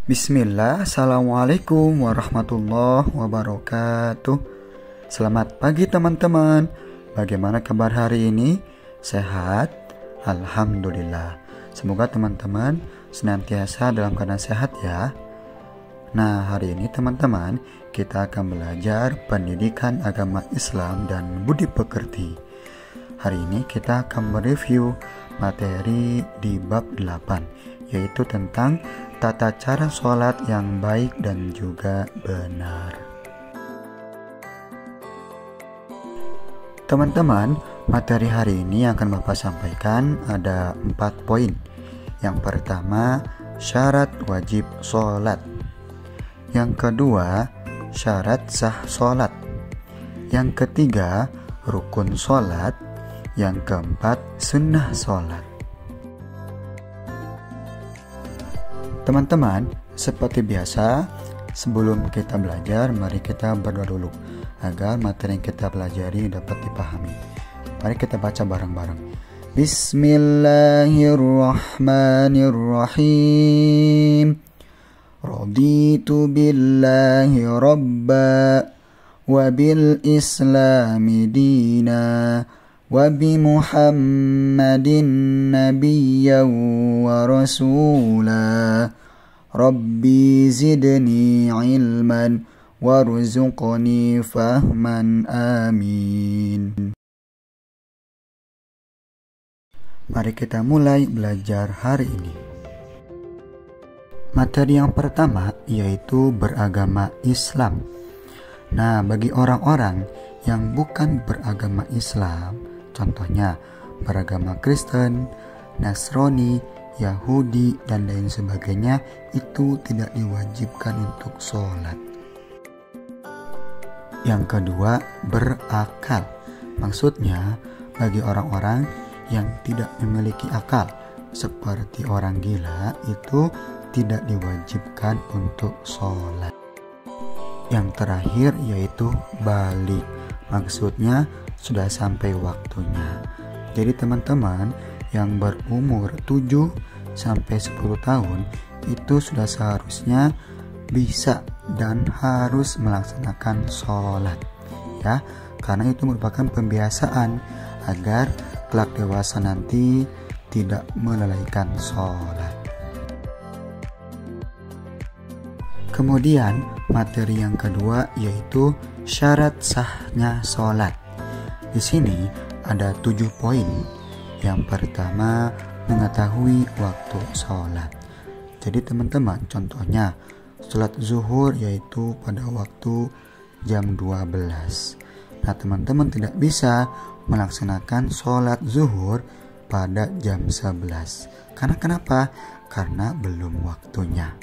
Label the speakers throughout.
Speaker 1: Bismillah, Assalamualaikum warahmatullahi wabarakatuh. Selamat pagi teman-teman. Bagaimana kabar hari ini? Sehat? Alhamdulillah. Semoga teman-teman senantiasa dalam keadaan sehat ya. Nah, hari ini teman-teman kita akan belajar pendidikan agama Islam dan budi pekerti. Hari ini kita akan mereview materi di bab 8, yaitu tentang tata cara sholat yang baik dan juga benar. Teman-teman, materi hari ini yang akan Bapak sampaikan ada 4 poin. Yang pertama, syarat wajib sholat. Yang kedua, syarat sah sholat. Yang ketiga, rukun sholat. Yang keempat, sunnah sholat. Teman-teman, seperti biasa, sebelum kita belajar, mari kita berdoa dulu agar materi yang kita pelajari dapat dipahami. Mari kita baca bareng-bareng. Bismillahirrahmanirrahim. Raditu billahi rabba wa bil islami dina wa bi Muhammadin nabiyyan wa rasula. Rabbi zidni ilman warzuqni fahman, amin. Mari kita mulai belajar hari ini. Materi yang pertama yaitu beragama Islam. Nah, bagi orang-orang yang bukan beragama Islam, contohnya beragama Kristen, Nasrani, Yahudi, dan lain sebagainya, itu tidak diwajibkan untuk sholat. Yang kedua, berakal. Maksudnya, bagi orang-orang yang tidak memiliki akal, seperti orang gila, itu tidak diwajibkan untuk sholat. Yang terakhir yaitu balik. Maksudnya sudah sampai waktunya. Jadi teman-teman yang berumur 7 sampai 10 tahun itu sudah seharusnya bisa dan harus melaksanakan sholat ya, karena itu merupakan pembiasaan agar kelak dewasa nanti tidak melalaikan sholat. Kemudian materi yang kedua yaitu syarat sahnya sholat. Di sini ada 7 poin. Yang pertama, mengetahui waktu sholat. Jadi teman-teman, contohnya sholat zuhur yaitu pada waktu jam 12. Nah, teman-teman tidak bisa melaksanakan sholat zuhur pada jam 11. Karena kenapa? Karena belum waktunya.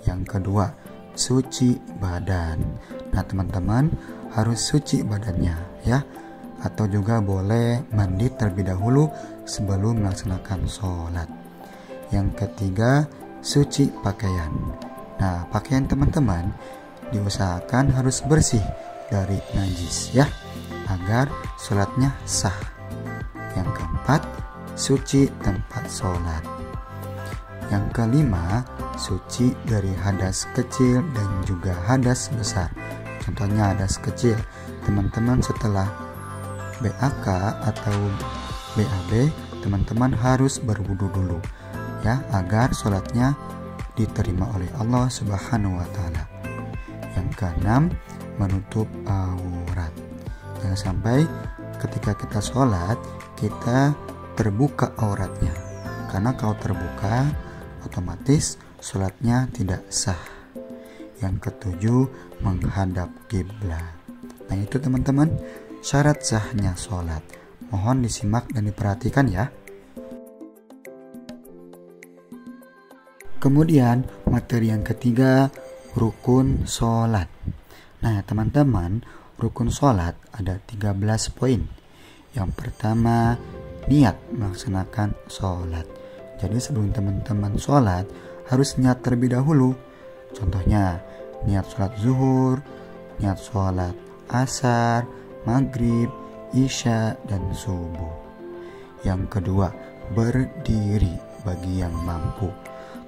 Speaker 1: Yang kedua, suci badan. Nah, teman-teman harus suci badannya ya. Atau juga boleh mandi terlebih dahulu sebelum melaksanakan sholat. Yang ketiga, suci pakaian. Nah, pakaian teman-teman diusahakan harus bersih dari najis ya, agar sholatnya sah. Yang keempat, suci tempat sholat. Yang kelima, suci dari hadas kecil dan juga hadas besar. Contohnya hadas kecil, teman-teman setelah BAK atau BAB, teman-teman harus berwudu dulu ya, agar sholatnya diterima oleh Allah Subhanahu wa Ta'ala. Yang keenam, menutup aurat. Jangan sampai ketika kita sholat kita terbuka auratnya, karena kalau terbuka otomatis sholatnya tidak sah. Yang ketujuh, menghadap kiblat. Nah, itu teman-teman syarat sahnya sholat. Mohon disimak dan diperhatikan ya. Kemudian materi yang ketiga, rukun sholat. Nah teman-teman, rukun sholat ada 13 poin. Yang pertama, niat melaksanakan sholat. Jadi sebelum teman-teman sholat harus niat terlebih dahulu. Contohnya niat sholat zuhur, niat sholat asar, maghrib, isya, dan subuh. Yang kedua, berdiri bagi yang mampu.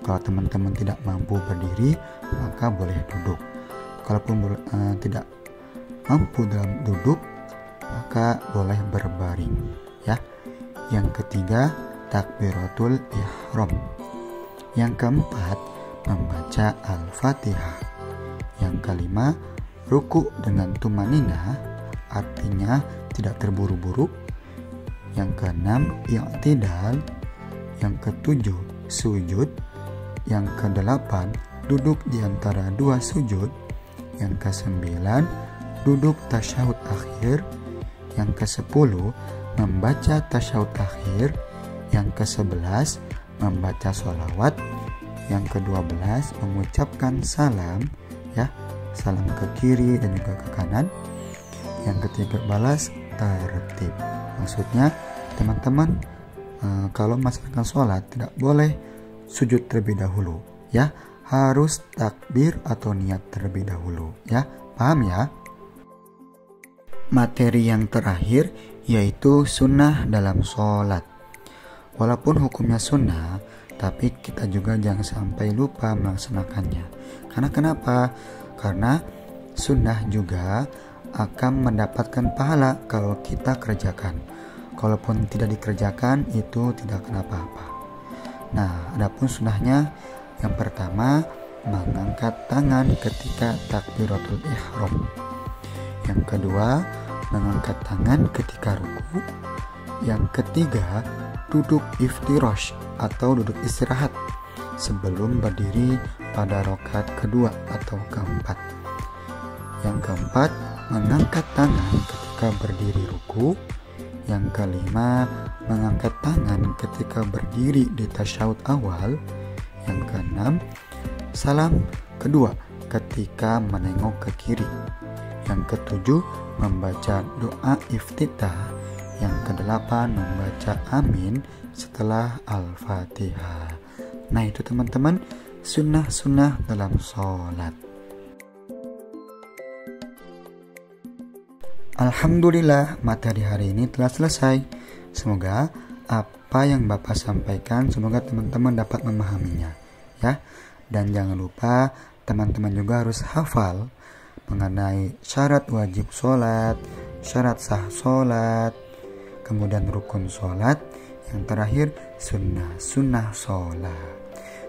Speaker 1: Kalau teman-teman tidak mampu berdiri, maka boleh duduk. Kalaupun tidak mampu dalam duduk, maka boleh berbaring, ya. Yang ketiga, takbiratul ihram. Yang keempat, membaca Al-Fatihah. Yang kelima, ruku dengan tumanina, artinya tidak terburu-buru. Yang keenam, i'tidal. Yang ketujuh, sujud. Yang kedelapan, duduk di antara dua sujud. Yang kesembilan, duduk tasyahud akhir. Yang kesepuluh, membaca tasyahud akhir. Yang kesebelas, membaca sholawat. Yang kedua-belas, mengucapkan salam, ya, salam ke kiri dan juga ke kanan. Yang ke-13, tertib. Maksudnya teman-teman, kalau melaksanakan sholat tidak boleh sujud terlebih dahulu, ya, harus takbir atau niat terlebih dahulu, ya, paham ya? Materi yang terakhir yaitu sunnah dalam sholat. Walaupun hukumnya sunnah, tapi kita juga jangan sampai lupa melaksanakannya. Karena kenapa? Karena sunnah juga akan mendapatkan pahala kalau kita kerjakan. Kalaupun tidak dikerjakan, itu tidak akan apa-apa. Nah, adapun sunnahnya, yang pertama, mengangkat tangan ketika takbiratul ihram. Yang kedua, mengangkat tangan ketika ruku. Yang ketiga, duduk iftirash atau duduk istirahat sebelum berdiri pada rakaat kedua atau keempat. Yang keempat, mengangkat tangan ketika berdiri ruku. Yang kelima, mengangkat tangan ketika berdiri di tasyahud awal. Yang keenam, salam kedua ketika menengok ke kiri. Yang ketujuh, membaca doa iftitah. Yang kedelapan, membaca amin setelah Al-Fatihah. Nah, itu teman-teman, sunnah-sunnah dalam sholat. Alhamdulillah, materi hari ini telah selesai. Semoga apa yang Bapak sampaikan, semoga teman-teman dapat memahaminya, ya. Dan jangan lupa teman-teman juga harus hafal mengenai syarat wajib sholat, syarat sah sholat, kemudian rukun sholat, yang terakhir sunnah sholat.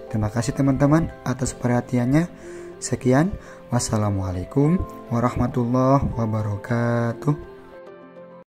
Speaker 1: Terima kasih teman-teman atas perhatiannya. Sekian, wassalamualaikum warahmatullahi wabarakatuh.